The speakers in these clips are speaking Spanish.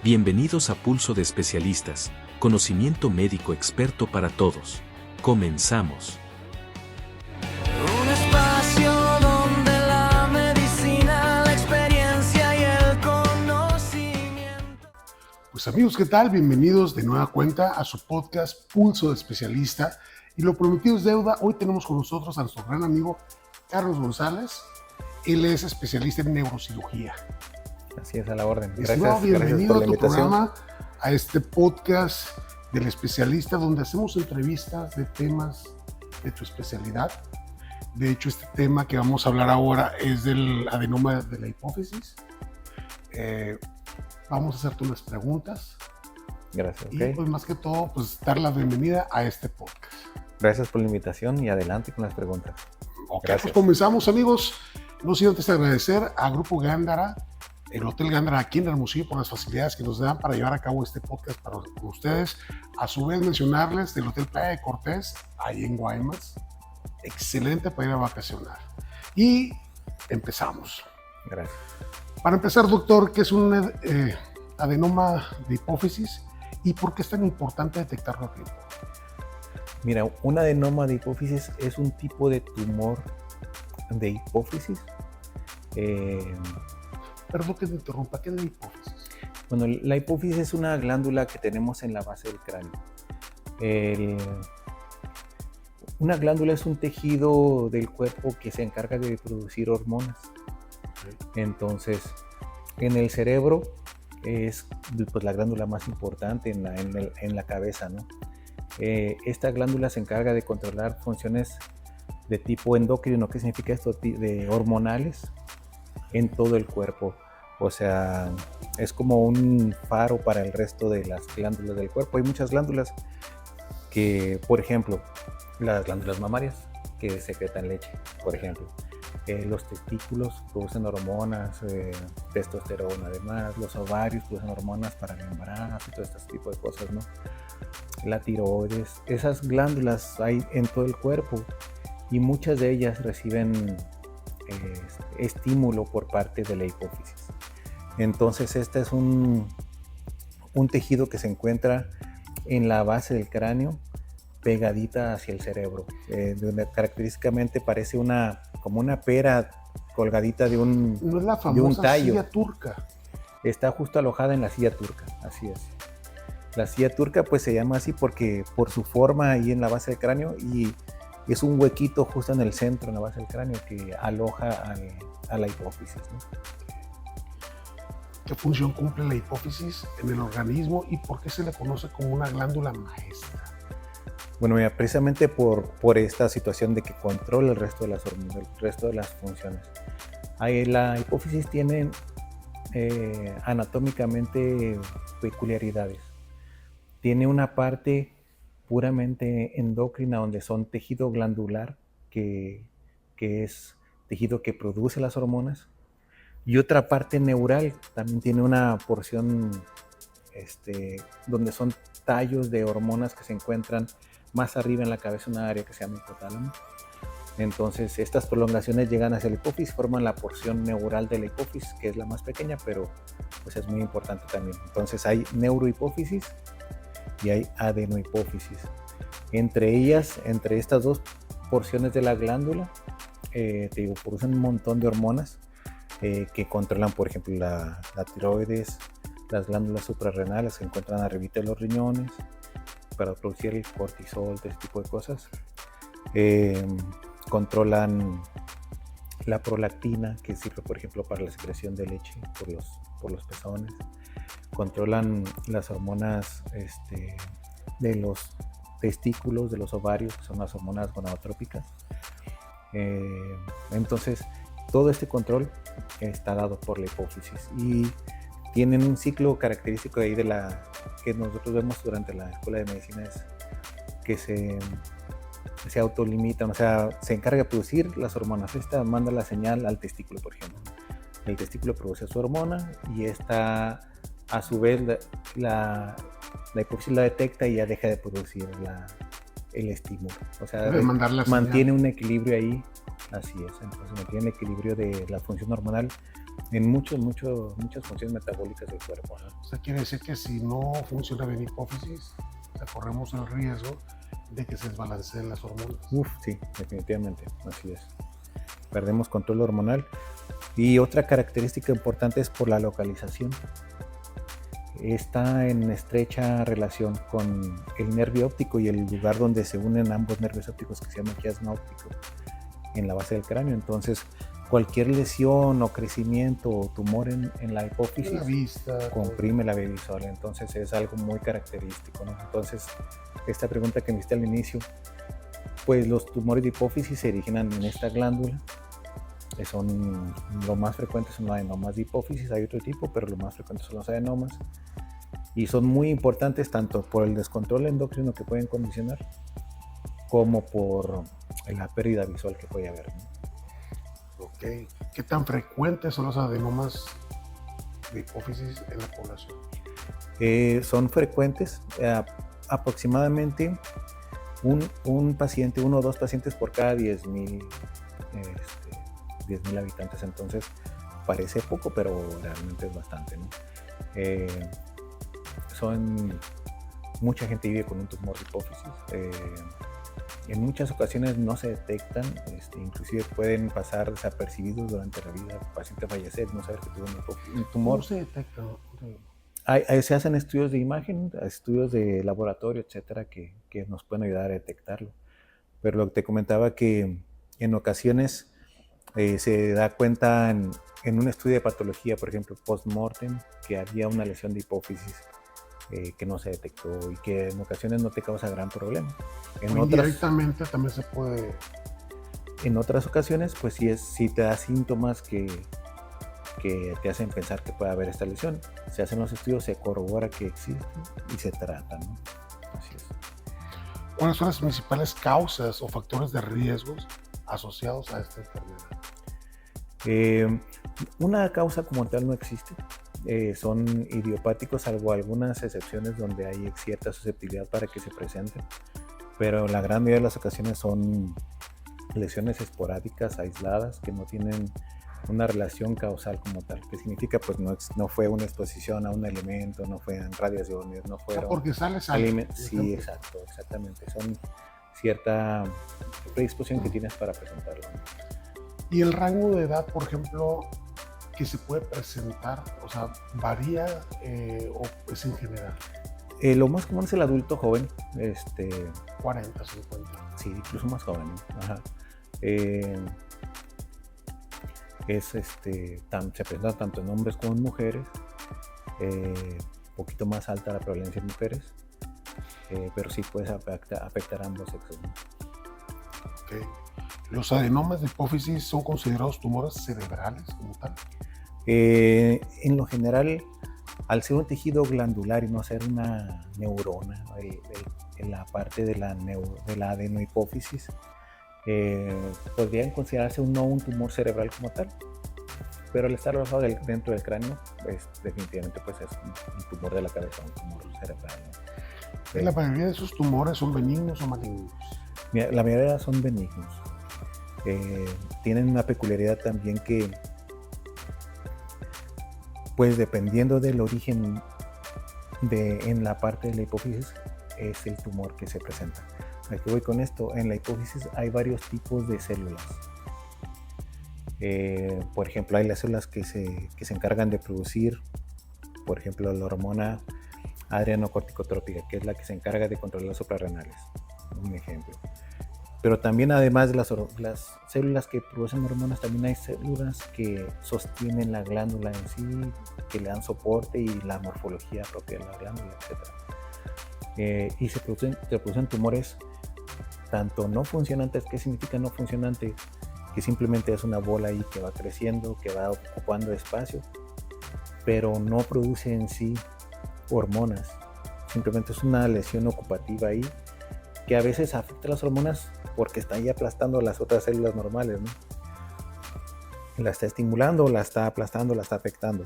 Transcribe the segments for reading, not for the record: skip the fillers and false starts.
Bienvenidos a Pulso de Especialistas, conocimiento médico experto para todos. Comenzamos. Un espacio donde la medicina, la experiencia y el conocimiento. Pues amigos, ¿qué tal? Bienvenidos de nueva cuenta a su podcast Pulso de Especialista. Y lo prometido es deuda. Hoy tenemos con nosotros a nuestro gran amigo Carlos González. Él es especialista en neurocirugía. Así es, a la orden. Estimado, bienvenido a tu programa, a este podcast del especialista, donde hacemos entrevistas de temas de tu especialidad. De hecho, este tema que vamos a hablar ahora es del adenoma de la hipófisis. Vamos a hacerte unas preguntas. Gracias. Y pues más que todo, pues dar la bienvenida a este podcast. Gracias por la invitación y adelante con las preguntas. Ok, Gracias. pues comenzamos, amigos. No sin antes agradecer a Grupo Gándara, el Hotel Gándara aquí en Hermosillo, por las facilidades que nos dan para llevar a cabo este podcast para ustedes. A su vez, mencionarles del Hotel Playa de Cortés, ahí en Guaymas. Excelente para ir a vacacionar. Y empezamos. Gracias. Para empezar, doctor, ¿qué es un adenoma de hipófisis y por qué es tan importante detectarlo a tiempo? Mira, un adenoma de hipófisis es un tipo de tumor de hipófisis. Perdón que te interrumpa, ¿qué es la hipófisis? Bueno, la hipófisis es una glándula que tenemos en la base del cráneo. Una glándula es un tejido del cuerpo que se encarga de producir hormonas. Entonces, en el cerebro es pues, la glándula más importante en la cabeza, ¿no? Esta glándula se encarga de controlar funciones de tipo endocrino. ¿Qué significa esto? De hormonales en todo el cuerpo. O sea, es como un faro para el resto de las glándulas del cuerpo. Hay muchas glándulas que, por ejemplo, las glándulas mamarias que secretan leche, por ejemplo. Los testículos producen hormonas, testosterona, además los ovarios producen hormonas para el embarazo y todo este tipo de cosas, ¿no? La tiroides, esas glándulas hay en todo el cuerpo y muchas de ellas reciben estímulo por parte de la hipófisis. Entonces este es un tejido que se encuentra en la base del cráneo, pegadita hacia el cerebro, donde característicamente parece como una pera colgadita de un tallo. No es la famosa silla turca. Está justo alojada en la silla turca, así es. La silla turca pues se llama así porque por su forma ahí en la base del cráneo, y es un huequito justo en el centro, en la base del cráneo, que aloja a la hipófisis, ¿no? ¿Qué función cumple la hipófisis en el organismo y por qué se le conoce como una glándula maestra? Bueno, mira, precisamente por esta situación de que controla el resto de las hormonas, el resto de las funciones. La hipófisis tiene anatómicamente peculiaridades. Tiene una parte puramente endocrina, donde son tejido glandular, que es tejido que produce las hormonas, y otra parte neural. También tiene una porción donde son tallos de hormonas que se encuentran más arriba en la cabeza, una área que se llama hipotálamo. Entonces estas prolongaciones llegan hacia la hipófisis, forman la porción neural de la hipófisis, que es la más pequeña, pero pues es muy importante también. Entonces hay neurohipófisis y hay adenohipófisis. Entre estas dos porciones de la glándula, producen un montón de hormonas que controlan, por ejemplo, la tiroides, las glándulas suprarrenales que se encuentran arribita de los riñones, para producir el cortisol, este tipo de cosas. Controlan la prolactina, que sirve, por ejemplo, para la secreción de leche por los pezones. Controlan las hormonas de los testículos, de los ovarios, que son las hormonas gonadotrópicas. Entonces, todo este control está dado por la hipófisis y tienen un ciclo característico de ahí que nosotros vemos durante la escuela de medicina, es que se autolimitan, o sea, se encarga de producir las hormonas. Esta manda la señal al testículo, por ejemplo. El testículo produce su hormona y esta, a su vez, la hipófisis la detecta y ya deja de producir el estímulo. O sea, mantiene un equilibrio ahí. Así es, entonces mantiene el equilibrio de la función hormonal en muchas funciones metabólicas del cuerpo, ¿no? O sea, quiere decir que si no funciona bien hipófisis, o sea, corremos el riesgo de que se desbalanceen las hormonas. Sí, definitivamente, así es. Perdemos control hormonal. Y otra característica importante es por la localización. Está en estrecha relación con el nervio óptico y el lugar donde se unen ambos nervios ópticos, que se llama quiasma óptico, en la base del cráneo. Entonces, cualquier lesión o crecimiento o tumor en la hipófisis La vista, comprime la vía visual. Entonces, es algo muy característico, ¿no? Entonces, esta pregunta que me hiciste al inicio, pues los tumores de hipófisis se originan en esta glándula. Son lo más frecuentes son los adenomas de hipófisis, hay otro tipo, pero lo más frecuentes son los adenomas. Y son muy importantes tanto por el descontrol endocrino que pueden condicionar, como por la pérdida visual que puede haber, ¿no? Ok. ¿Qué tan frecuentes son los adenomas de hipófisis en la población? Son frecuentes, aproximadamente un paciente, 1 o 2 pacientes por cada 10,000 habitantes. Entonces parece poco, pero realmente es bastante, ¿no? Mucha gente vive con un tumor de hipófisis. En muchas ocasiones no se detectan, inclusive pueden pasar desapercibidos durante la vida. El paciente fallecer, no saber que tuvo un tumor. ¿Cómo se detecta? Se hacen estudios de imagen, estudios de laboratorio, etcétera, que nos pueden ayudar a detectarlo. Pero lo que te comentaba, que en ocasiones se da cuenta en un estudio de patología, por ejemplo, post-mortem, que había una lesión de hipófisis que no se detectó y que en ocasiones no te causa gran problema. Indirectamente también se puede. En otras ocasiones, pues sí te da síntomas que te hacen pensar que puede haber esta lesión. Se hacen los estudios, se corrobora que existe y se trata, ¿no? Así es. ¿Cuáles son las principales causas o factores de riesgos asociados a esta enfermedad? Una causa como tal no existe. Son idiopáticos, salvo algunas excepciones donde hay cierta susceptibilidad para que se presenten, pero la gran mayoría de las ocasiones son lesiones esporádicas, aisladas, que no tienen una relación causal como tal. ¿Qué significa? Pues no fue una exposición a un elemento, no fue en radiaciones, no fueron porque sales alimentos. Sí, exactamente. Son cierta predisposición que tienes para presentarlo. Y el rango de edad, por ejemplo, que se puede presentar, o sea, varía o es en general. Lo más común es el adulto joven, 40, 50. Sí, incluso más joven, ¿no? Ajá. Se presenta tanto en hombres como en mujeres. Poquito más alta la prevalencia en mujeres, pero sí puede afectar a ambos sexos, ¿no? Okay. ¿Los adenomas de hipófisis son considerados tumores cerebrales como tal? En lo general, al ser un tejido glandular y no ser una neurona, en la parte de la adenohipófisis, podrían considerarse no un tumor cerebral como tal, pero al estar alojado dentro del cráneo, pues definitivamente pues es un tumor de la cabeza, un tumor cerebral, ¿no? ¿La mayoría de esos tumores son benignos o malignos? La mayoría son benignos. Tienen una peculiaridad también que, pues dependiendo del origen en la parte de la hipófisis, es el tumor que se presenta. ¿A qué voy con esto? En la hipófisis hay varios tipos de células. Por ejemplo, hay las células que se encargan de producir, por ejemplo, la hormona adrenocorticotrópica, que es la que se encarga de controlar las suprarrenales, un ejemplo. Pero también, además de las células que producen hormonas, también hay células que sostienen la glándula en sí, que le dan soporte y la morfología propia de la glándula, etc. Y se producen tumores tanto no funcionantes. ¿Qué significa no funcionante? Que simplemente es una bola ahí que va creciendo, que va ocupando espacio, pero no produce en sí hormonas. Simplemente es una lesión ocupativa ahí, que a veces afecta a las hormonas porque está ahí aplastando las otras células normales, ¿no? La está estimulando, la está aplastando, la está afectando.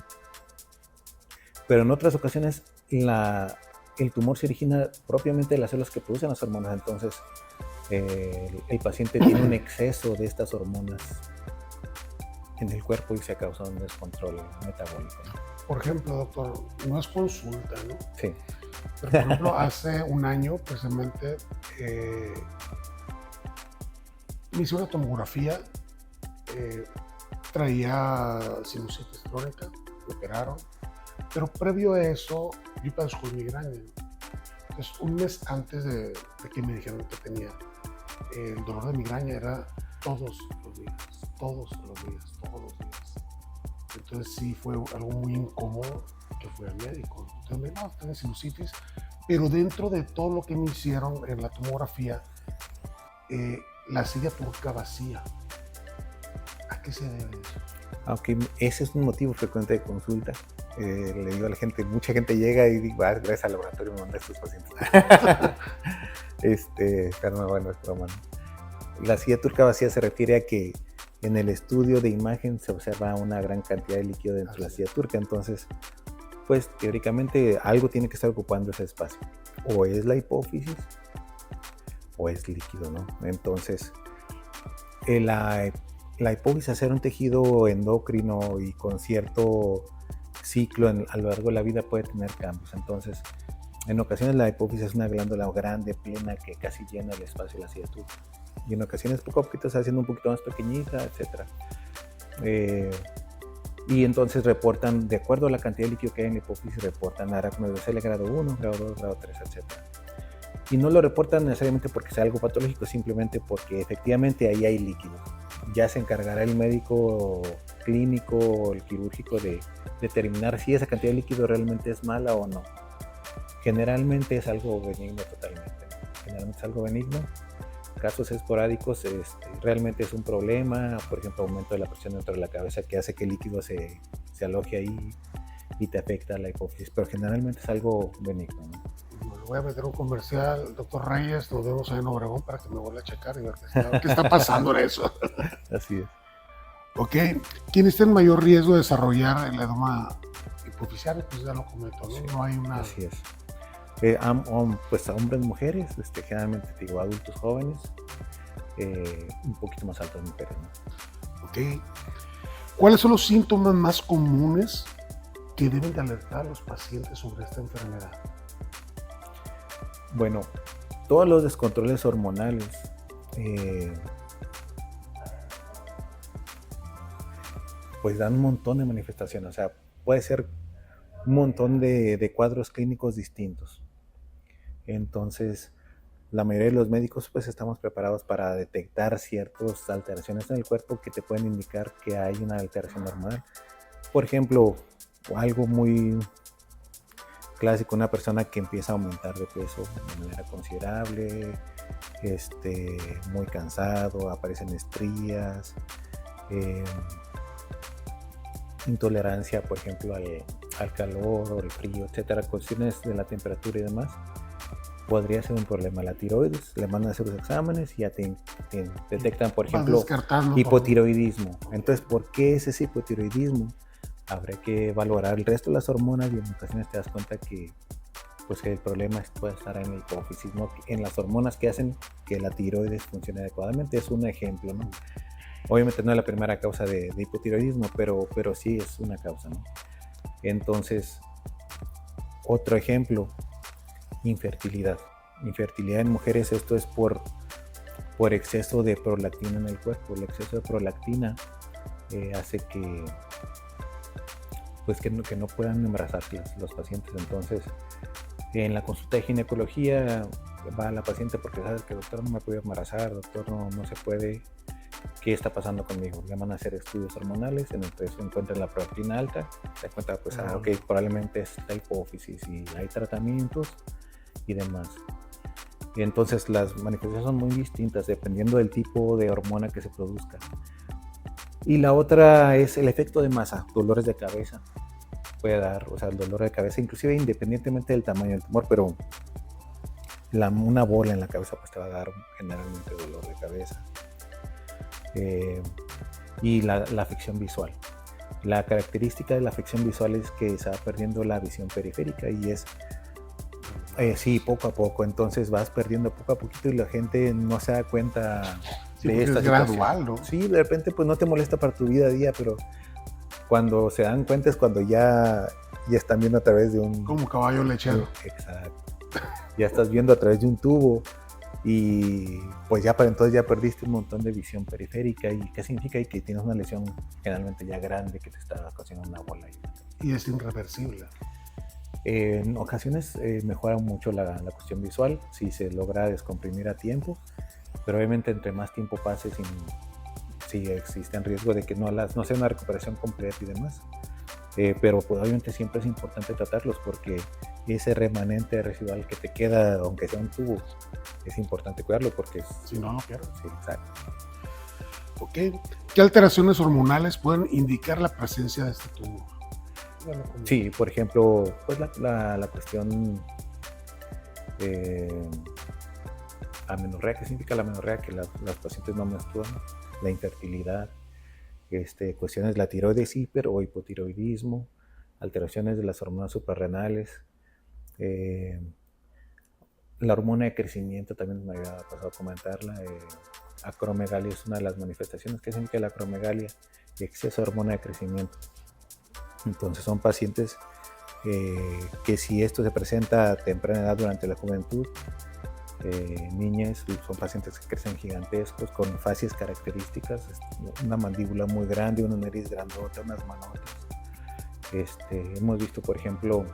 Pero en otras ocasiones el tumor se origina propiamente de las células que producen las hormonas. Entonces el paciente tiene un exceso de estas hormonas en el cuerpo y se causa un descontrol metabólico, ¿no? Por ejemplo, doctor, no es consulta, ¿no? Sí. Pero, por ejemplo, hace un año, precisamente, me hice una tomografía, traía sinusitis crónica, me operaron, pero previo a eso, yo padezco de migraña. Entonces, un mes antes de que me dijeron que tenía el dolor de migraña, era todos los días, todos los días, todos los días. Entonces sí fue algo muy incómodo que fui al médico. Entonces me dijo, no, tengo sinusitis, pero dentro de todo lo que me hicieron en la tomografía, la silla turca vacía. ¿A qué se debe eso? Aunque ese es un motivo frecuente de consulta. Le digo a la gente, mucha gente llega y digo, gracias al laboratorio me mandan estos pacientes. Pero bueno, es broma, ¿no? La silla turca vacía se refiere a que en el estudio de imagen se observa una gran cantidad de líquido dentro de la silla turca, entonces, pues teóricamente algo tiene que estar ocupando ese espacio. O es la hipófisis o es líquido, ¿no? Entonces, la hipófisis, al ser un tejido endocrino y con cierto ciclo a lo largo de la vida, puede tener cambios. Entonces, en ocasiones la hipófisis es una glándula grande, plena, que casi llena el espacio de la silla turca. Y en ocasiones poco a poquito se va haciendo un poquito más pequeñita, etc. Y entonces reportan, de acuerdo a la cantidad de líquido que hay en la hipófisis, reportan aracnoidocele grado 1, grado 2, grado 3, etc. Y no lo reportan necesariamente porque sea algo patológico, simplemente porque efectivamente ahí hay líquido. Ya se encargará el médico clínico o el quirúrgico de determinar si esa cantidad de líquido realmente es mala o no. Generalmente es algo benigno totalmente. Generalmente es algo benigno. Casos esporádicos realmente es un problema, por ejemplo, aumento de la presión dentro de la cabeza que hace que el líquido se aloje ahí y te afecta la hipófisis, pero generalmente es algo benigno, ¿no? Bueno, voy a meter un comercial, doctor Reyes, nos vemos ahí en Obregón para que me vuelva a checar y ver qué está pasando en eso. Así es. Ok, ¿quién está en mayor riesgo de desarrollar el edema hipofisial? Pues ya lo comento, ¿no? No hay una... Así es. Pues a hombres, mujeres, generalmente digo adultos jóvenes, un poquito más altos mujeres, ¿no? Ok. ¿Cuáles son los síntomas más comunes que deben de alertar a los pacientes sobre esta enfermedad? Bueno, todos los descontroles hormonales, pues dan un montón de manifestaciones, o sea, puede ser un montón de cuadros clínicos distintos. Entonces, la mayoría de los médicos pues estamos preparados para detectar ciertas alteraciones en el cuerpo que te pueden indicar que hay una alteración hormonal. Por ejemplo, algo muy clásico, una persona que empieza a aumentar de peso de manera considerable, muy cansado, aparecen estrías, intolerancia, por ejemplo, al calor o el frío, etcétera, cuestiones de la temperatura y demás, podría ser un problema. La tiroides, le mandan a hacer los exámenes y ya te detectan, por ejemplo, hipotiroidismo. Entonces, ¿por qué es ese hipotiroidismo? Habrá que valorar el resto de las hormonas y en ocasiones te das cuenta que pues el problema puede estar en la hipófisis, ¿no? En las hormonas que hacen que la tiroides funcione adecuadamente. Es un ejemplo, ¿no? Obviamente no es la primera causa de hipotiroidismo, pero sí es una causa, ¿no? Entonces, otro ejemplo, infertilidad. Infertilidad en mujeres, esto es por exceso de prolactina en el cuerpo. El exceso de prolactina hace que no puedan embarazarse los pacientes. Entonces, en la consulta de ginecología va la paciente porque sabe que doctor no me puede embarazar, doctor no se puede, ¿qué está pasando conmigo? Le van a hacer estudios hormonales en el que se encuentra la prolactina alta, se encuentra pues ok, probablemente es la hipófisis y hay tratamientos y demás. Y entonces las manifestaciones son muy distintas dependiendo del tipo de hormona que se produzca. Y la otra es el efecto de masa, dolores de cabeza. Puede dar, o sea, el dolor de cabeza, inclusive independientemente del tamaño del tumor, pero una bola en la cabeza pues te va a dar generalmente dolor de cabeza. Y la afección visual. La característica de la afección visual es que se va perdiendo la visión periférica y es, sí, poco a poco. Entonces vas perdiendo poco a poquito y la gente no se da cuenta. Sí, de porque esta es situación. gradual, ¿no? Sí, de repente pues no te molesta para tu día a día, pero cuando se dan cuenta es cuando ya están viendo a través de un... Como caballo lechero. Exacto. Ya estás viendo a través de un tubo y pues ya para entonces ya perdiste un montón de visión periférica. ¿Y qué significa? Y que tienes una lesión generalmente ya grande que te está ocasionando una bola. Y es irreversible. En ocasiones mejora mucho la cuestión visual si se logra descomprimir a tiempo, pero obviamente entre más tiempo pase sí existe en riesgo de que no sea una recuperación completa y demás. Pero pues, obviamente siempre es importante tratarlos porque ese remanente residual que te queda, aunque sea un tubo, es importante cuidarlo porque Si no, no quiero. sí, exacto. ¿Ok? ¿Qué alteraciones hormonales pueden indicar la presencia de este tumor? Sí, por ejemplo, pues la cuestión amenorrea. ¿Qué significa la amenorrea? Que las pacientes no menstruan, la infertilidad, cuestiones de la tiroides, hiper o hipotiroidismo, alteraciones de las hormonas suprarrenales, la hormona de crecimiento también me había pasado a comentarla. Acromegalia es una de las manifestaciones. ¿Qué significa la acromegalia? Exceso de hormona de crecimiento. Entonces son pacientes que si esto se presenta a temprana edad durante la juventud, niñas, son pacientes que crecen gigantescos, con facies características, una mandíbula muy grande, una nariz grandota, unas manotas. Hemos visto, por ejemplo,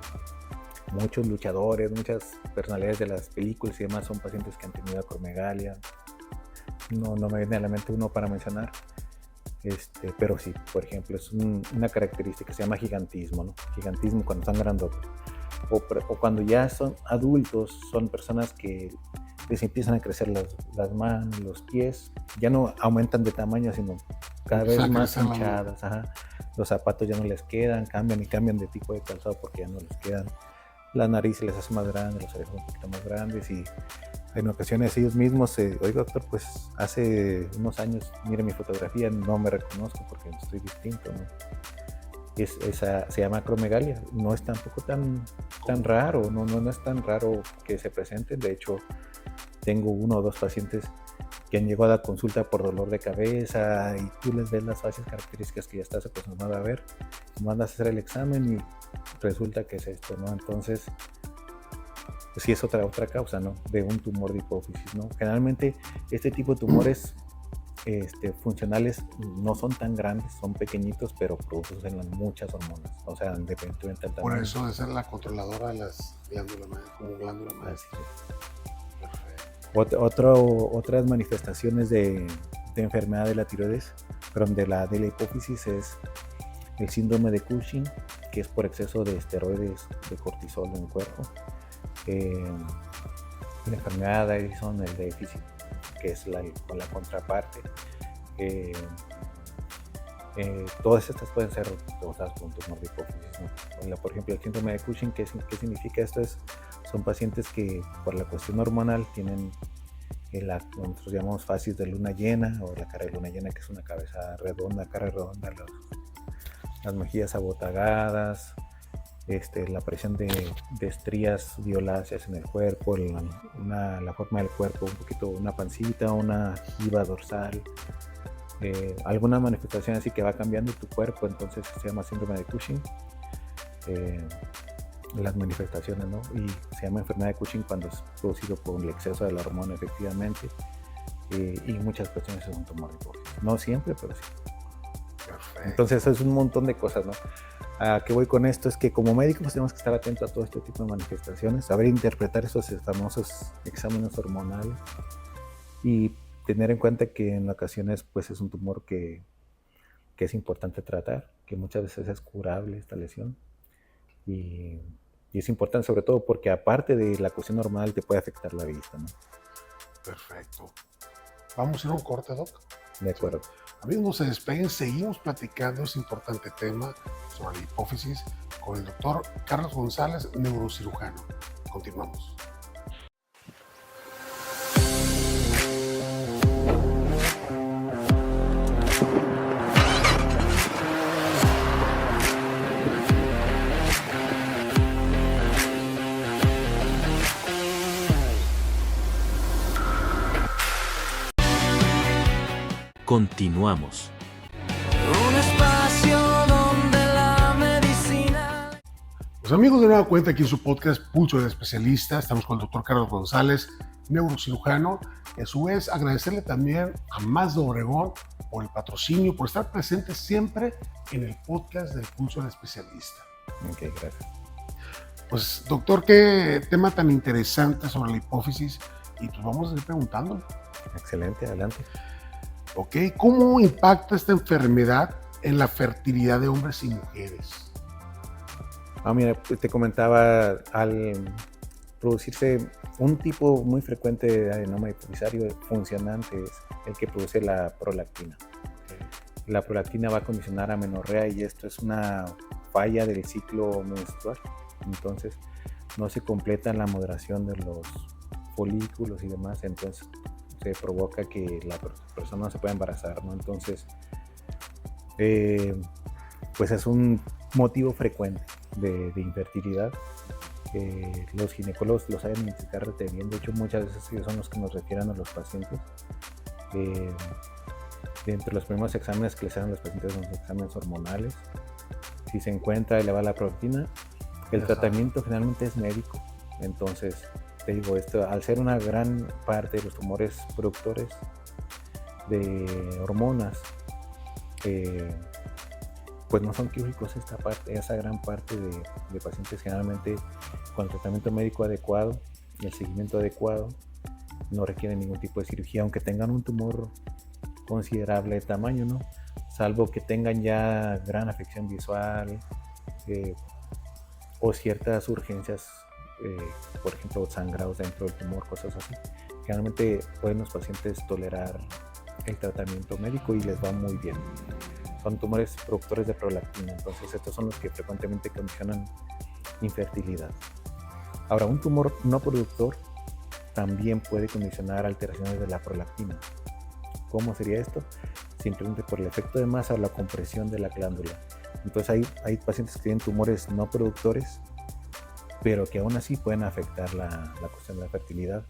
muchos luchadores, muchas personalidades de las películas y demás son pacientes que han tenido acromegalia. No me viene a la mente uno para mencionar. Pero sí, por ejemplo, es una característica que se llama gigantismo, ¿no? Gigantismo cuando están grandotes. O cuando ya son adultos, son personas que les empiezan a crecer las manos, los pies, ya no aumentan de tamaño, sino cada vez más hinchadas. Ajá. Los zapatos ya no les quedan, cambian de tipo de calzado porque ya no les quedan. La nariz se les hace más grande, los orejas un poquito más grandes y en ocasiones ellos mismos, oiga doctor, pues hace unos años, mire mi fotografía, no me reconozco porque estoy distinto, ¿no? Se llama acromegalia, no es tampoco tan raro, no es tan raro que se presenten. De hecho, tengo 1 o 2 pacientes que han llegado a la consulta por dolor de cabeza y tú les ves las facies características que ya estás acostumbrado a ver, mandas a hacer el examen y resulta que es esto, ¿no? Entonces, pues sí es otra causa, ¿no? De un tumor de hipófisis, ¿no? Generalmente este tipo de tumores funcionales no son tan grandes, son pequeñitos, pero producen muchas hormonas, o sea, independientemente del tamaño. Por eso de ser la controladora de las glándulas madre, como glándula madre. Así es. Otras manifestaciones de enfermedad de la tiroides, perdón, de la hipófisis es el síndrome de Cushing, que es por exceso de esteroides de cortisol en el cuerpo. La enfermedad de Addison, el déficit, que es la contraparte. Todas estas pueden ser causadas por un tumor de hipófisis, ¿no? Por ejemplo, el síndrome de Cushing, ¿qué significa esto? Son pacientes que por la cuestión hormonal tienen nosotros llamamos facies de luna llena o la cara de luna llena, que es una cabeza redonda, cara redonda, las mejillas abotagadas, la aparición de estrías violáceas en el cuerpo, la forma del cuerpo, un poquito una pancita, una jiba dorsal, alguna manifestación así que va cambiando tu cuerpo, entonces se llama síndrome de Cushing. Las manifestaciones, ¿no? Y se llama enfermedad de Cushing cuando es producido por el exceso de la hormona, efectivamente, y muchas cuestiones es un tumor de hipófisis. No siempre, pero sí. Perfecto. Entonces eso es un montón de cosas, ¿no? ¿A qué voy con esto? Es que como médicos pues, tenemos que estar atentos a todo este tipo de manifestaciones, saber interpretar esos famosos exámenes hormonales y tener en cuenta que en ocasiones pues es un tumor que es importante tratar, que muchas veces es curable esta lesión y es importante sobre todo porque aparte de la cuestión hormonal te puede afectar la vista, ¿no? Perfecto. Vamos a ir a un corte, Doc. De acuerdo. Amigos, no se despeguen, seguimos platicando ese importante tema sobre la hipófisis con el doctor Carlos González, neurocirujano. Continuamos. Continuamos. Un espacio donde la medicina... Pues amigos, de nueva cuenta aquí en su podcast Pulso del Especialista. Estamos con el doctor Carlos González, neurocirujano. Y a su vez agradecerle también a Mazda Obregón por el patrocinio, por estar presente siempre en el podcast del Pulso del Especialista. Ok, gracias. Pues doctor, qué tema tan interesante sobre la hipófisis, y pues vamos a ir preguntándole. Excelente, adelante. Ok, ¿cómo impacta esta enfermedad en la fertilidad de hombres y mujeres? Mira, pues te comentaba, al producirse un tipo muy frecuente de adenoma hipofisario funcionante es el que produce la prolactina. La prolactina va a condicionar amenorrea y esto es una falla del ciclo menstrual. Entonces no se completa la moderación de los folículos y demás, entonces se provoca que la persona no se pueda embarazar, ¿no? Entonces pues es un motivo frecuente de infertilidad. Los ginecólogos lo saben identificar bien, de hecho muchas veces ellos son los que nos refieren a los pacientes. Entre los primeros exámenes que les hacen a los pacientes son los exámenes hormonales. Si se encuentra elevada la prolactina, el tratamiento generalmente es médico. Entonces, te digo, esto, al ser una gran parte de los tumores productores de hormonas, pues no son quirúrgicos esa gran parte de pacientes generalmente con el tratamiento médico adecuado y el seguimiento adecuado no requieren ningún tipo de cirugía, aunque tengan un tumor considerable de tamaño, ¿no? Salvo que tengan ya gran afección visual o ciertas urgencias, por ejemplo sangrados dentro del tumor, cosas así. Generalmente pueden los pacientes tolerar el tratamiento médico y les va muy bien. Son tumores productores de prolactina, entonces estos son los que frecuentemente condicionan infertilidad. Ahora, un tumor no productor también puede condicionar alteraciones de la prolactina. ¿Cómo sería esto? Simplemente por el efecto de masa o la compresión de la glándula. Entonces hay pacientes que tienen tumores no productores, pero que aún así pueden afectar la cuestión de la fertilidad.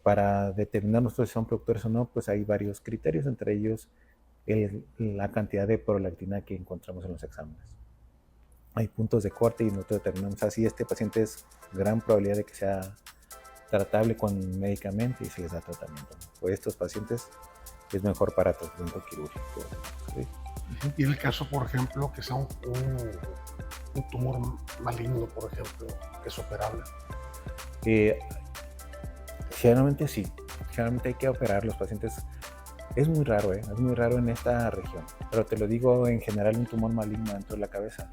Para determinar nosotros si son productores o no, pues hay varios criterios, entre ellos la cantidad de prolactina que encontramos en los exámenes. Hay puntos de corte y nosotros determinamos así este paciente es gran probabilidad de que sea tratable con medicamento y se les da tratamiento. Por estos pacientes es mejor para tratamiento quirúrgico, ¿sí? Y en el caso, por ejemplo, que sea un tumor maligno, por ejemplo, que es operable. Generalmente sí, generalmente hay que operar los pacientes. Es muy raro, es muy raro en esta región, pero te lo digo en general, un tumor maligno dentro de la cabeza.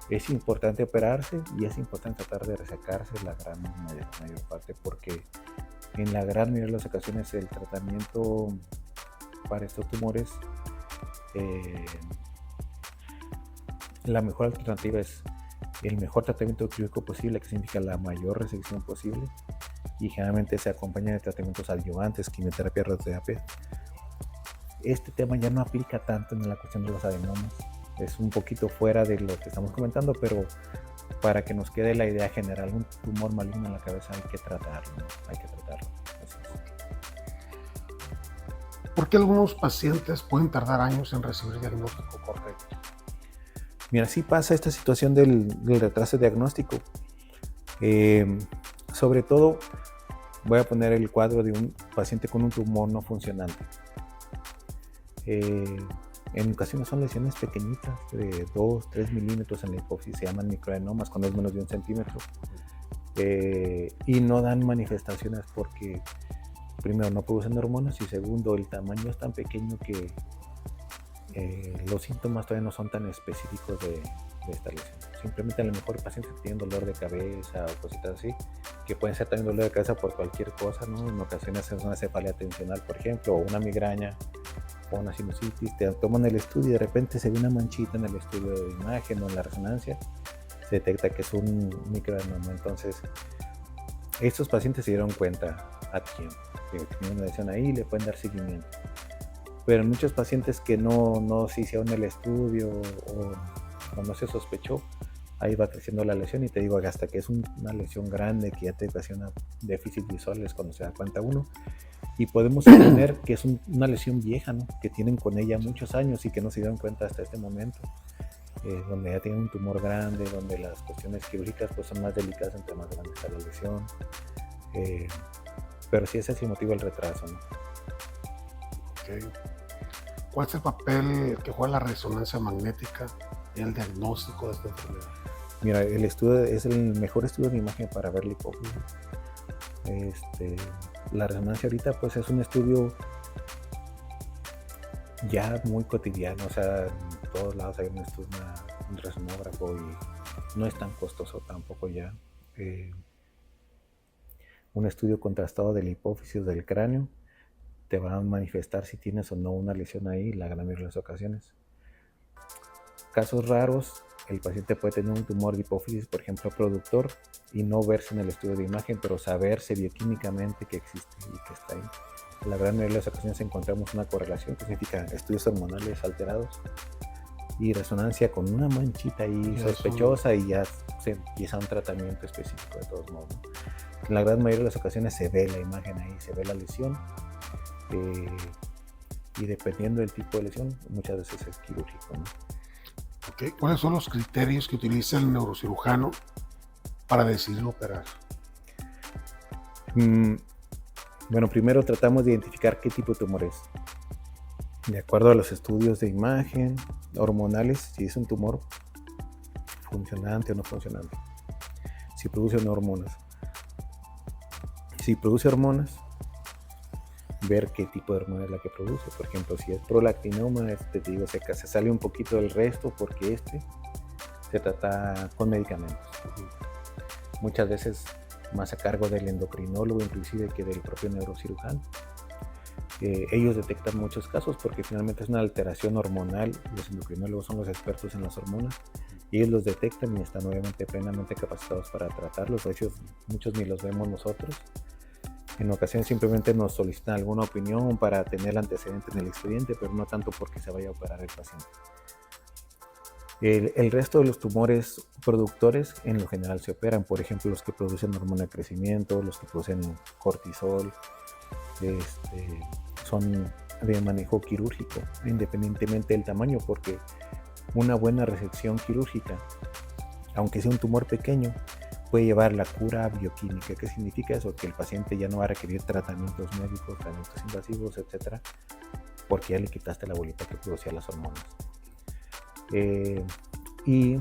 Es importante operarse y es importante tratar de resecarse la gran mayor parte, porque en la gran mayoría de las ocasiones el tratamiento para estos tumores, la mejor alternativa es el mejor tratamiento quirúrgico posible, que significa la mayor resección posible, y generalmente se acompaña de tratamientos adyuvantes, quimioterapia, radioterapia. Este tema ya no aplica tanto en la cuestión de los adenomas, es un poquito fuera de lo que estamos comentando, pero para que nos quede la idea general, un tumor maligno en la cabeza hay que tratarlo, ¿no? Hay que tratarlo. ¿Por qué algunos pacientes pueden tardar años en recibir el diagnóstico correcto? Mira, sí pasa esta situación del retraso diagnóstico. Sobre todo, voy a poner el cuadro de un paciente con un tumor no funcionante. En ocasiones son lesiones pequeñitas de 2-3 milímetros en la hipófisis, se llaman microadenomas cuando es menos de 1 centímetro, y no dan manifestaciones porque primero no producen hormonas y segundo el tamaño es tan pequeño que los síntomas todavía no son tan específicos de esta lesión. Simplemente a lo mejor pacientes que tienen dolor de cabeza o cositas así, que pueden ser también dolor de cabeza por cualquier cosa, ¿no? En ocasiones es una cefalea tensional, por ejemplo, o una migraña o una sinusitis. Te toman el estudio y de repente se ve una manchita en el estudio de imagen o en la resonancia, se detecta que es un microadenoma. Entonces estos pacientes se dieron cuenta a tiempo que tienen una lesión ahí y le pueden dar seguimiento. Pero muchos pacientes que no se hicieron el estudio o no se sospechó, ahí va creciendo la lesión y te digo, hasta que es una lesión grande que ya te ocasiona déficit visual es cuando se da cuenta uno. y podemos suponer que es una lesión vieja, ¿no? Que tienen con ella muchos años y que no se dieron cuenta hasta este momento, donde ya tienen un tumor grande, donde las cuestiones quirúrgicas pues, son más delicadas entre más grande está la lesión. Pero sí ese es el motivo del retraso, ¿no? Okay. ¿Cuál es el papel que juega la resonancia magnética en el diagnóstico de esta enfermedad? Mira, el estudio es el mejor estudio de imagen para ver la hipófisis. La resonancia ahorita pues es un estudio ya muy cotidiano, o sea, en todos lados hay un resonógrafo y no es tan costoso tampoco ya. Un estudio contrastado de la hipófisis del cráneo te va a manifestar si tienes o no una lesión ahí la gran mayoría de las ocasiones. Casos raros, el paciente puede tener un tumor de hipófisis, por ejemplo, productor, y no verse en el estudio de imagen, pero saberse bioquímicamente que existe y que está ahí. En la gran mayoría de las ocasiones encontramos una correlación, que significa estudios hormonales alterados y resonancia con una manchita ahí sospechosa y ya se empieza un tratamiento específico de todos modos, ¿no? En la gran mayoría de las ocasiones se ve la imagen ahí, se ve la lesión y dependiendo del tipo de lesión, muchas veces es quirúrgico, ¿no? Okay. ¿Cuáles son los criterios que utiliza el neurocirujano para decidir operar? Bueno, primero tratamos de identificar qué tipo de tumor es. De acuerdo a los estudios de imagen, hormonales, si es un tumor funcionante o no funcionante. Si produce o no hormonas. Si produce hormonas, ver qué tipo de hormona es la que produce. Por ejemplo, si es prolactinoma, te digo, se sale un poquito del resto porque se trata con medicamentos. Muchas veces más a cargo del endocrinólogo inclusive que del propio neurocirujano. Ellos detectan muchos casos porque finalmente es una alteración hormonal. Los endocrinólogos son los expertos en las hormonas y ellos los detectan y están obviamente plenamente capacitados para tratarlos. De hecho, muchos ni los vemos nosotros. En ocasiones simplemente nos solicitan alguna opinión para tener el antecedente en el expediente, pero no tanto porque se vaya a operar el paciente. El resto de los tumores productores en lo general se operan, por ejemplo los que producen hormona de crecimiento, los que producen cortisol, son de manejo quirúrgico, independientemente del tamaño, porque una buena resección quirúrgica, aunque sea un tumor pequeño, puede llevar la cura bioquímica. ¿Qué significa eso? Que el paciente ya no va a requerir tratamientos médicos, tratamientos invasivos, etcétera, porque ya le quitaste la bolita que producía las hormonas. Y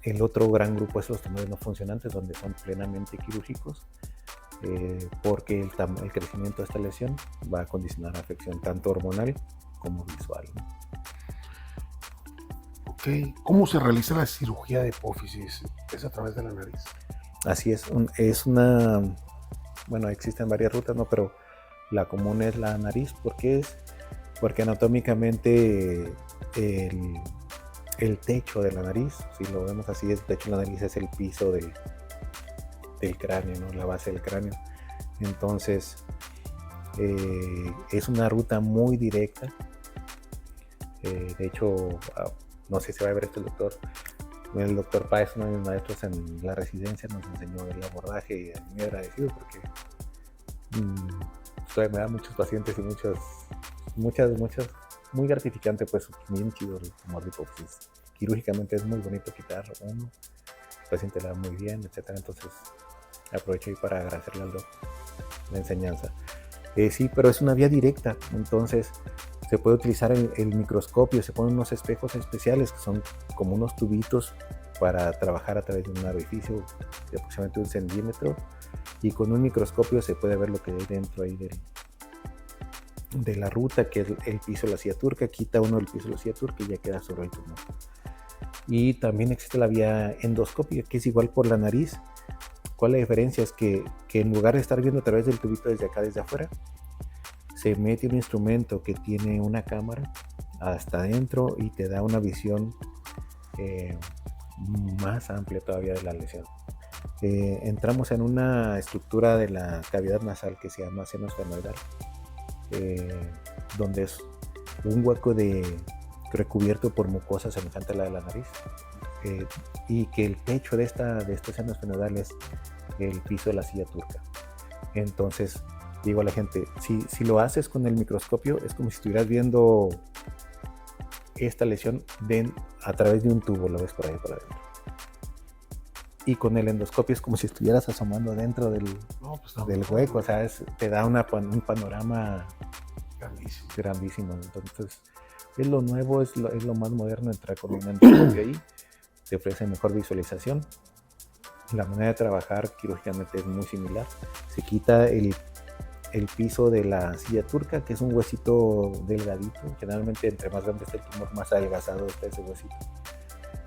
el otro gran grupo es los tumores no funcionantes, donde son plenamente quirúrgicos, porque el crecimiento de esta lesión va a condicionar afección tanto hormonal como visual, ¿no? Okay. ¿Cómo se realiza la cirugía de hipófisis? ¿Es a través de la nariz? Así es, bueno, existen varias rutas, ¿no? Pero la común es la nariz. ¿Por qué es? Porque anatómicamente el techo de la nariz, si lo vemos así, el techo de la nariz es el piso del cráneo, ¿no? La base del cráneo. Entonces, es una ruta muy directa. De hecho, no sé si va a ver el doctor Páez, uno de mis maestros en la residencia, nos enseñó el abordaje y muy agradecido porque me da muchos pacientes y muchas, muy gratificante, pues bien chido el tumor de hipófisis. Quirúrgicamente es muy bonito quitar uno, el paciente le da muy bien, etcétera. Entonces aprovecho ahí para agradecerle al doctor la enseñanza. Sí, pero es una vía directa, entonces se puede utilizar el microscopio, se ponen unos espejos especiales que son como unos tubitos para trabajar a través de un orificio de aproximadamente 1 centímetro, y con un microscopio se puede ver lo que hay dentro ahí de la ruta, que es el piso de la silla turca. Quita uno el piso de la silla turca y ya queda sobre el tumor. Y también existe la vía endoscópica, que es igual por la nariz. ¿Cuál es la diferencia? Es que en lugar de estar viendo a través del tubito desde acá, desde afuera, se mete un instrumento que tiene una cámara hasta adentro y te da una visión más amplia todavía de la lesión. Entramos en una estructura de la cavidad nasal que se llama seno esfenoidal, donde es un hueco recubierto por mucosa semejante a la de la nariz, y que el techo de este seno esfenoidal es el piso de la silla turca. Entonces Digo a la gente, si lo haces con el microscopio, es como si estuvieras viendo esta lesión a través de un tubo, lo ves por ahí por adentro. Y con el endoscopio es como si estuvieras asomando dentro del hueco, o sea, te da un panorama grandísimo. Entonces, es lo nuevo, es lo más moderno entrar con un endoscopio ahí, te ofrece mejor visualización. La manera de trabajar quirúrgicamente es muy similar. Se quita el piso de la silla turca, que es un huesito delgadito. Generalmente, entre más grande está el tumor, más adelgazado está ese huesito.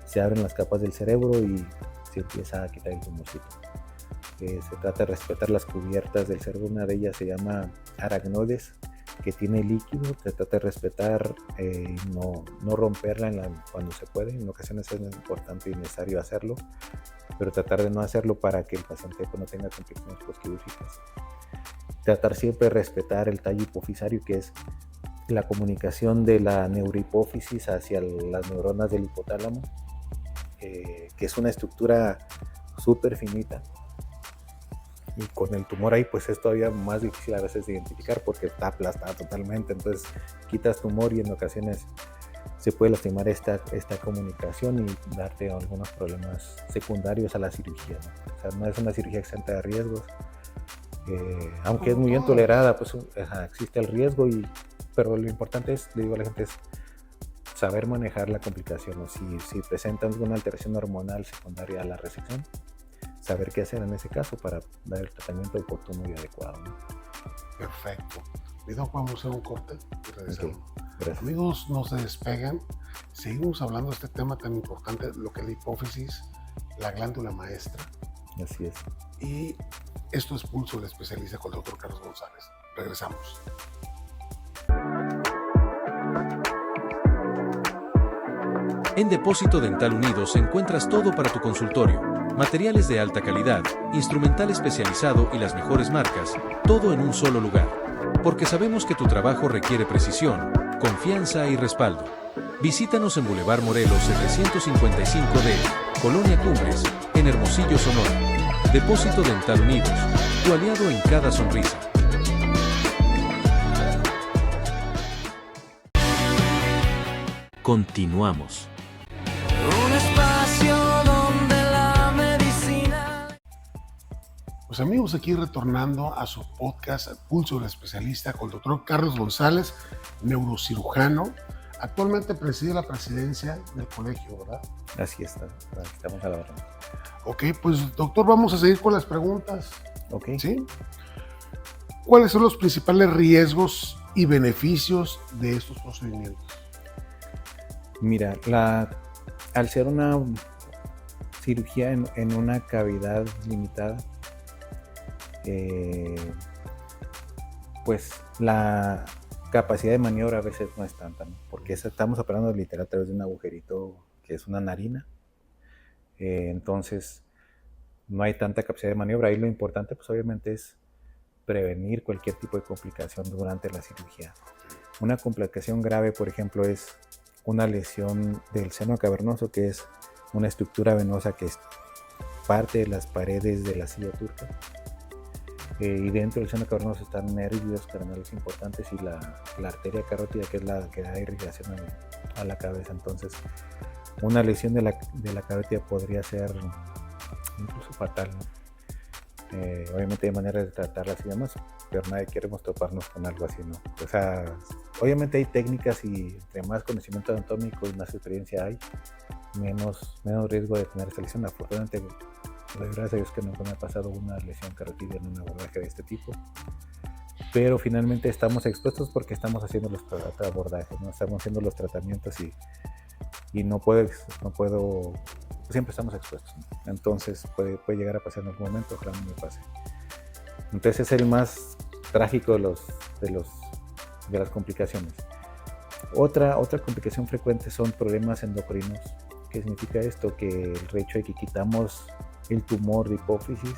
Se abren las capas del cerebro y se empieza a quitar el tumorcito. Se trata de respetar las cubiertas del cerebro. Una de ellas se llama aracnoides, que tiene líquido. Se trata de respetar, no romperla cuando se puede. En ocasiones es importante y necesario hacerlo, pero tratar de no hacerlo para que el paciente no tenga complicaciones postquirúrgicas. Tratar siempre de respetar el tallo hipofisario, que es la comunicación de la neurohipófisis hacia las neuronas del hipotálamo, que es una estructura súper finita. Y con el tumor ahí, pues es todavía más difícil a veces de identificar porque está aplastada totalmente. Entonces quitas tumor y en ocasiones se puede lastimar esta comunicación y darte algunos problemas secundarios a la cirugía, ¿no? O sea, no es una cirugía exenta de riesgos. Aunque es muy bien tolerada, pues existe el riesgo, pero lo importante es, le digo a la gente, es saber manejar la complicación, ¿no? Si presentan alguna alteración hormonal secundaria a la resección, saber qué hacer en ese caso para dar el tratamiento oportuno y adecuado, ¿no? Perfecto. Vamos a hacer un corte y regresamos. Okay, amigos, no se despegan. Seguimos hablando de este tema tan importante, lo que es la hipófisis, la glándula maestra. Así es. Y esto es Pulso, el especialista con el Dr. Carlos González. Regresamos. En Depósito Dental Unidos encuentras todo para tu consultorio. Materiales de alta calidad, instrumental especializado y las mejores marcas, todo en un solo lugar. Porque sabemos que tu trabajo requiere precisión, confianza y respaldo. Visítanos en Boulevard Morelos 755D, Colonia Cumbres, en Hermosillo, Sonora. Depósito Dental Unidos, tu aliado en cada sonrisa. Continuamos. Un espacio donde la medicina. Pues amigos, aquí retornando a su podcast Pulso, el especialista con el doctor Carlos González, neurocirujano. Actualmente preside la presidencia del colegio, ¿verdad? Así está, estamos a la hora. Ok, pues doctor, vamos a seguir con las preguntas. Ok. ¿Sí? ¿Cuáles son los principales riesgos y beneficios de estos procedimientos? Mira, al ser una cirugía en una cavidad limitada, pues la capacidad de maniobra a veces no es tanta, ¿no? Porque estamos operando literal a través de un agujerito que es una narina. Entonces no hay tanta capacidad de maniobra. Ahí lo importante, pues obviamente, es prevenir cualquier tipo de complicación durante la cirugía. Una complicación grave, por ejemplo, es una lesión del seno cavernoso, que es una estructura venosa que es parte de las paredes de la silla turca. Y dentro del seno cavernoso están nervios craneales importantes y la arteria carótida, que es la que da irrigación a la cabeza. Entonces, una lesión de la carótida podría ser incluso fatal, ¿no? Obviamente hay maneras de tratarlas y demás, pero nadie queremos toparnos con algo así, ¿no? O sea, obviamente hay técnicas y entre más conocimiento anatómico y más experiencia hay, menos riesgo de tener esta lesión. Afortunadamente, gracias a Dios que nunca me ha pasado una lesión carótida en un abordaje de este tipo, pero finalmente estamos expuestos porque estamos haciendo los abordajes, ¿no? Estamos haciendo los tratamientos y no puedo, siempre estamos expuestos, ¿no? Entonces puede llegar a pasar en algún momento, ojalá no me pase. Entonces es el más trágico de las complicaciones. Otra complicación frecuente son problemas endocrinos. ¿Qué significa esto? Que el hecho de que quitamos el tumor de hipófisis,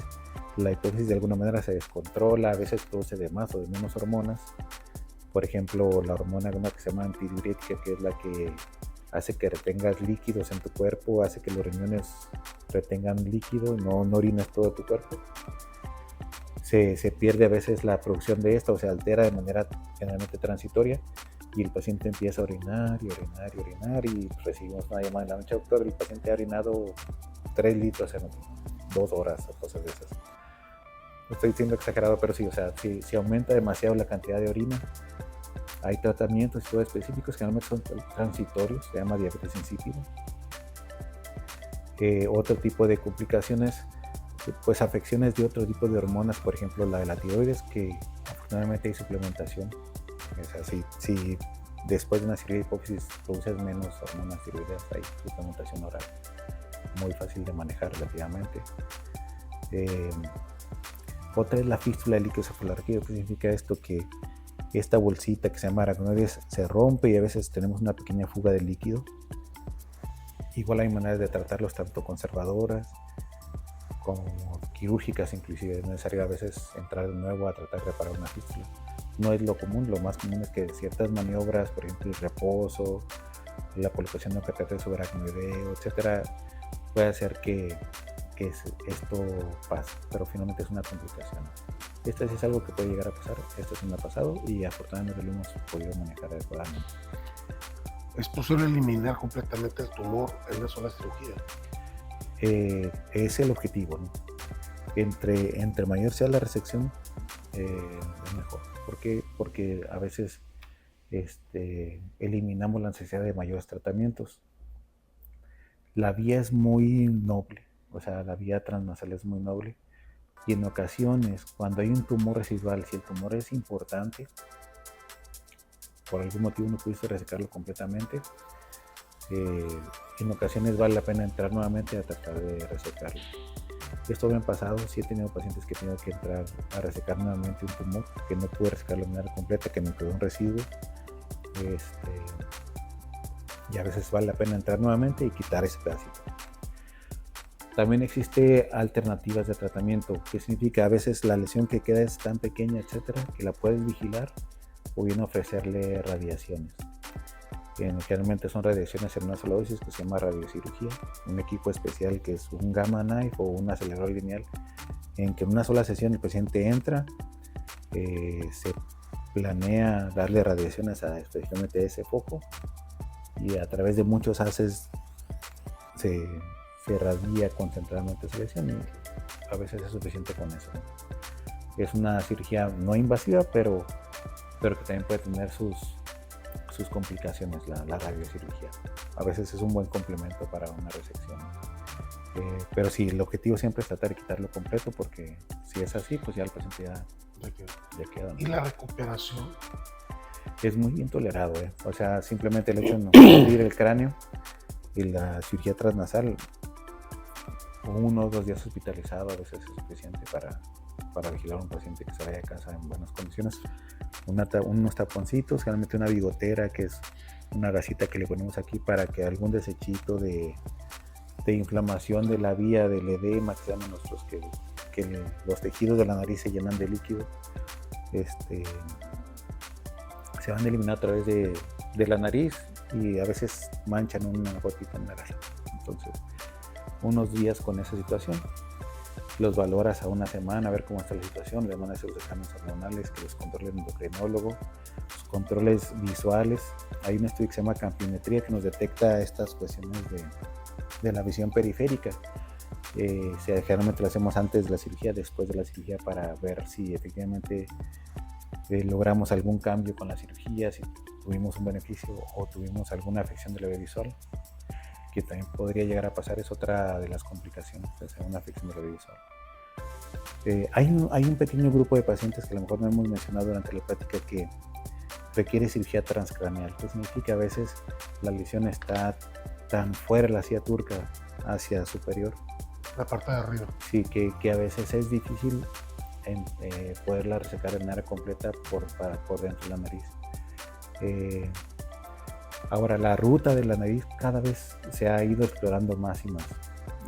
la hipófisis de alguna manera se descontrola, a veces produce de más o de menos hormonas. Por ejemplo, la hormona que se llama antidiurética, que es la que hace que retengas líquidos en tu cuerpo, hace que los riñones retengan líquido y no orines todo tu cuerpo. se pierde a veces la producción de esta o se altera de manera generalmente transitoria y el paciente empieza a orinar y recibimos una llamada en la noche, doctor, el paciente ha orinado 3 litros en 2 horas o cosas de esas. No estoy diciendo exagerado, pero sí, o sea, si aumenta demasiado la cantidad de orina, hay tratamientos y todo específicos que normalmente son transitorios, se llama diabetes insípida. Otro tipo de complicaciones, pues afecciones de otro tipo de hormonas, por ejemplo la de la tiroides, que afortunadamente hay suplementación. O sea, si después de una cirugía de hipófisis produces menos hormonas tiroideas, hay suplementación oral, muy fácil de manejar relativamente. Otra es la fístula del líquido cefalorraquídeo, que significa esto, que esta bolsita que se llama aracnoides se rompe y a veces tenemos una pequeña fuga de líquido. Igual hay maneras de tratarlos, tanto conservadoras como quirúrgicas, inclusive es necesario a veces entrar de nuevo a tratar de reparar una fístula. No es lo común, lo más común es que ciertas maniobras, por ejemplo el reposo, la colocación de un catéter subaracnoideo, etcétera, puede hacer que esto pase, pero finalmente es una complicación. Esto sí es algo que puede llegar a pasar, esto sí me ha pasado y afortunadamente lo hemos podido manejar adecuadamente. ¿Es posible eliminar completamente el tumor en una sola cirugía? Es el objetivo, ¿no? Entre mayor sea la resección, es mejor. ¿Por qué? Porque a veces eliminamos la necesidad de mayores tratamientos. La vía es muy noble, o sea, la vía transnasal es muy noble. Y en ocasiones, cuando hay un tumor residual, si el tumor es importante, por algún motivo no pudiste resecarlo completamente, en ocasiones vale la pena entrar nuevamente a tratar de resecarlo. Esto me ha pasado, sí he tenido pacientes que he tenido que entrar a resecar nuevamente un tumor, que no pude resecarlo de manera completa, que me quedó un residuo. Y a veces vale la pena entrar nuevamente y quitar ese pedacito. También existe alternativas de tratamiento, que significa a veces la lesión que queda es tan pequeña, etcétera, que la puedes vigilar o bien ofrecerle radiaciones. Generalmente son radiaciones en una sola dosis, que se llama radiocirugía, un equipo especial que es un gamma knife o un acelerador lineal, en que en una sola sesión el paciente entra, se planea darle radiaciones a específicamente ese foco y a través de muchos haces se radia concentradamente esa lesión y a veces es suficiente con eso. Es una cirugía no invasiva, pero que también puede tener sus complicaciones, la radiocirugía. A veces es un buen complemento para una resección. Pero sí, el objetivo siempre es tratar de quitarlo completo, porque si es así, pues ya el paciente ya queda, ¿no? ¿Y la recuperación? Es muy bien tolerado, ¿eh? O sea, simplemente el hecho de no abrir el cráneo y la cirugía transnasal, 1 o 2 días hospitalizado a veces es suficiente para vigilar a un paciente que se vaya a casa en buenas condiciones. Unos taponcitos, generalmente una bigotera, que es una gasita que le ponemos aquí para que algún desechito de inflamación de la vía del edema, que llaman nosotros, que los tejidos de la nariz se llenan de líquido, se van a eliminar a través de la nariz y a veces manchan una gotita en la gasa. Entonces, unos días con esa situación, los valoras a una semana a ver cómo está la situación, le van a hacer los exámenes hormonales, que los controle el endocrinólogo, los controles visuales. Hay un estudio que se llama campimetría que nos detecta estas cuestiones de la visión periférica. Generalmente lo hacemos antes de la cirugía, después de la cirugía, para ver si efectivamente logramos algún cambio con la cirugía, si tuvimos un beneficio o tuvimos alguna afección de la vía visual, que también podría llegar a pasar, es otra de las complicaciones, o sea, una afección de la vía visual. Hay un pequeño grupo de pacientes que a lo mejor no hemos mencionado durante la plática que requiere cirugía transcraneal, que significa que a veces la lesión está tan fuera de la silla turca hacia superior, La parte de arriba. sí, que a veces es difícil poderla resecar de manera completa por dentro de la nariz. Ahora, la ruta de la nariz cada vez se ha ido explorando más y más.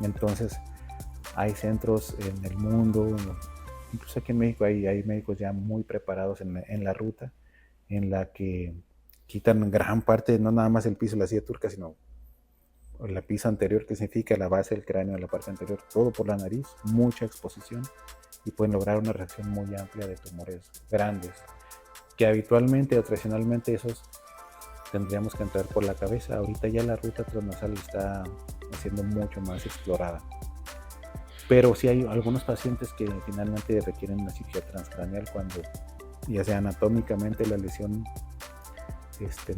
Entonces, hay centros en el mundo, incluso aquí en México hay médicos ya muy preparados en la ruta, en la que quitan gran parte, no nada más el piso de la silla turca, sino la pieza anterior, que significa la base del cráneo, la parte anterior, todo por la nariz, mucha exposición, y pueden lograr una reacción muy amplia de tumores grandes, que habitualmente o tradicionalmente esos tendríamos que entrar por la cabeza. Ahorita ya la ruta transnasal está siendo mucho más explorada. Pero sí hay algunos pacientes que finalmente requieren una cirugía transcraneal cuando ya sea anatómicamente la lesión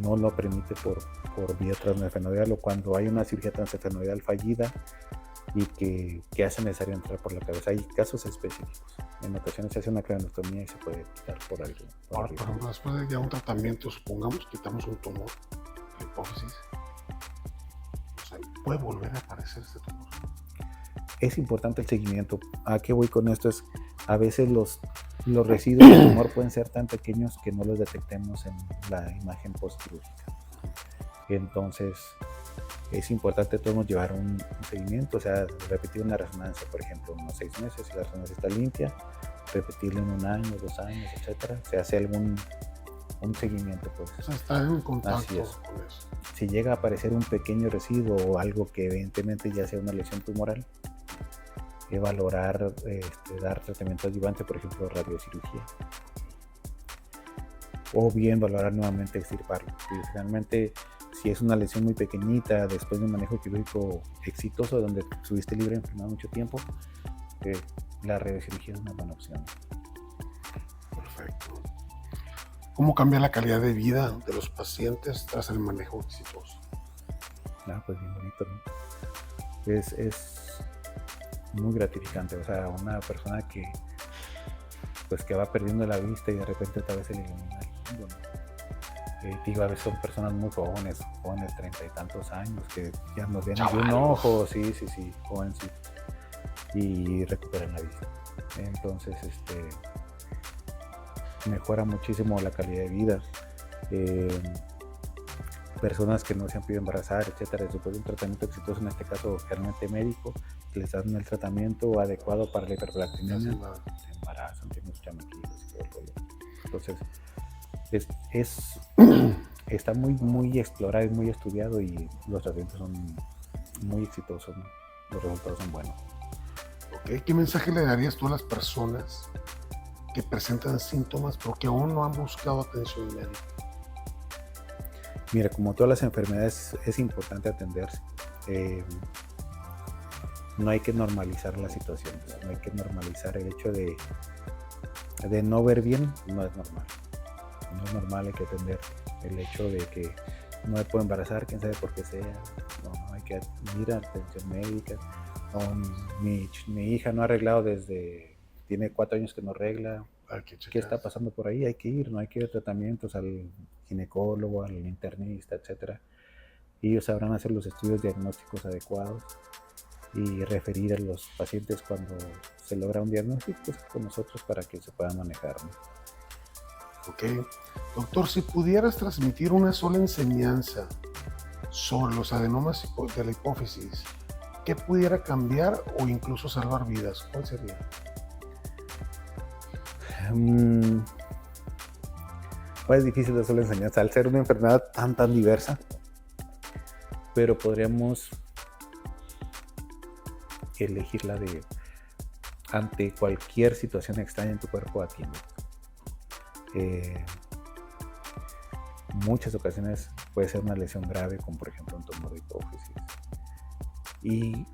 no lo permite por vía transesfenoidal, o cuando hay una cirugía transesfenoidal fallida y que hace necesario entrar por la cabeza. Hay casos específicos. En ocasiones se hace una craniotomía y se puede quitar por algo. Ahora, por ejemplo, después de ya un tratamiento, supongamos, quitamos un tumor, la hipófisis, o sea, ¿puede volver a aparecer este tumor? Es importante el seguimiento. ¿A qué voy con esto? Es a veces los residuos del tumor pueden ser tan pequeños que no los detectemos en la imagen postquirúrgica. Entonces es importante todos llevar un seguimiento, o sea, repetir una resonancia, por ejemplo, unos 6 meses, si la resonancia está limpia, repetirla en 1 año, 2 años, etcétera. Se hace un seguimiento, pues. O sea, está en contacto Así es. con eso. Si llega a aparecer un pequeño residuo o algo que evidentemente ya sea una lesión tumoral, valorar dar tratamiento adyuvante, por ejemplo radiocirugía, o bien valorar nuevamente extirparlo. Y finalmente, si es una lesión muy pequeñita después de un manejo quirúrgico exitoso donde estuviste libre de enfermedad mucho tiempo, la radiocirugía es una buena opción. Perfecto. ¿Cómo cambia la calidad de vida de los pacientes tras el manejo exitoso? Pues bien bonito, ¿no? Es muy gratificante, o sea, una persona que va perdiendo la vista y de repente otra vez se le ilumina el mundo, ¿no? Digo, a veces son personas muy jóvenes, 30 y tantos años, que ya nos ven de un ojo, sí, jóvenes, y recuperan la vista. Entonces, mejora muchísimo la calidad de vida. Personas que no se han podido embarazar, etcétera, después de un tratamiento exitoso, en este caso realmente médico, les dan el tratamiento adecuado para la hiperprolactinemia, se embarazan, tienen sus chamaquitos y todo el rollo. Entonces, está muy explorado y muy estudiado, y los tratamientos son muy exitosos, ¿no? Los resultados son buenos. Okay. ¿Qué mensaje le darías tú a las personas que presentan síntomas pero que aún no han buscado atención médica? Mira, como todas las enfermedades, es importante atenderse. No hay que normalizar las situaciones, no hay que normalizar el hecho de no ver bien. No es normal. No es normal, hay que atender el hecho de que no me puedo embarazar, quién sabe por qué sea. No, hay que ir a atención médica. Mi hija no ha arreglado tiene 4 años que no arregla. ¿Qué está pasando por ahí? Hay que ir, no hay que ir a tratamientos, al ginecólogo, al internista, etcétera. Ellos sabrán hacer los estudios diagnósticos adecuados y referir a los pacientes cuando se logra un diagnóstico, pues, con nosotros, para que se pueda manejar, ¿no? Ok. Doctor, si pudieras transmitir una sola enseñanza sobre los adenomas de la hipófisis, ¿qué pudiera cambiar o incluso salvar vidas? ¿Cuál sería? Es difícil de sola enseñanza al ser una enfermedad tan diversa, pero podríamos elegirla ante cualquier situación extraña en tu cuerpo, atiende. Muchas ocasiones puede ser una lesión grave, como por ejemplo un tumor de hipófisis, y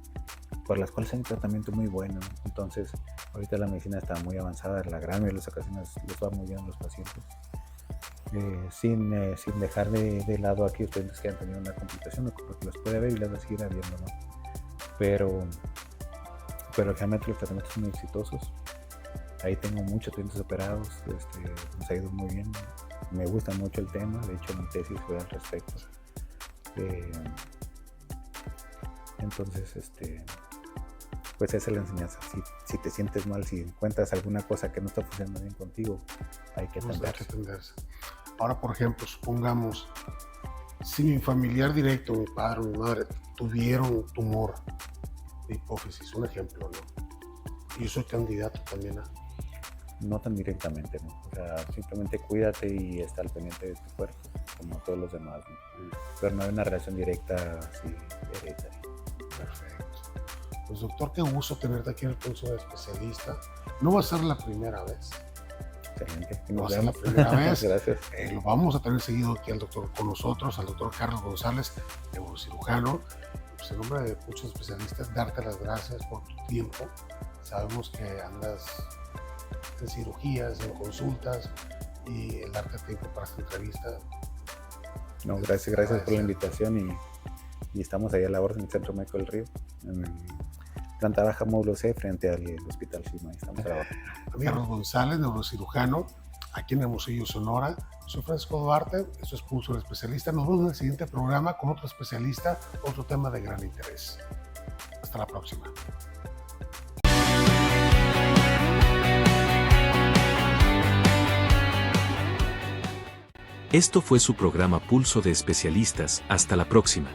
por las cuales hay un tratamiento muy bueno. Entonces, ahorita la medicina está muy avanzada, la gran mayoría de las ocasiones les va muy bien a los pacientes, sin dejar de lado a aquellos pacientes que han tenido una complicación, porque los puede haber y las va a seguir habiendo, ¿no? Pero realmente los tratamientos son muy exitosos. Ahí tengo muchos pacientes operados, nos ha ido muy bien. Me gusta mucho el tema, de hecho mi tesis fue al respecto. Entonces, pues esa es la enseñanza. Si te sientes mal, si encuentras alguna cosa que no está funcionando bien contigo, hay que atenderse. Ahora, por ejemplo, supongamos, si mi familiar directo, mi padre o mi madre, tuvieron tumor de hipófisis, un ejemplo, ¿no? Y yo soy candidato también a... No tan directamente, ¿no? O sea, simplemente cuídate y está al pendiente de tu cuerpo, como todos los demás, ¿no? Pero no hay una relación directa así hereditaria. Perfecto. Pues doctor, qué gusto tenerte aquí en el Pulso de Especialista. No va a ser la primera vez. Excelente. No va a ser la primera vez. Gracias. Lo vamos a tener seguido aquí al doctor con nosotros, al doctor Carlos González, neurocirujano. Pues en nombre de muchos especialistas, darte las gracias por tu tiempo. Sabemos que andas en cirugías, en consultas, y el darte tiempo para esta entrevista. No, gracias por la invitación y estamos ahí a la orden en el Centro Médico del Río, en planta baja módulo C frente al Hospital Sima. Ahí estamos trabajando. Carlos González, neurocirujano, aquí en Hermosillo, Sonora. Soy Francisco Duarte, esto es Pulso del Especialista. Nos vemos en el siguiente programa con otro especialista, otro tema de gran interés. Hasta la próxima. Esto fue su programa Pulso de Especialistas. Hasta la próxima.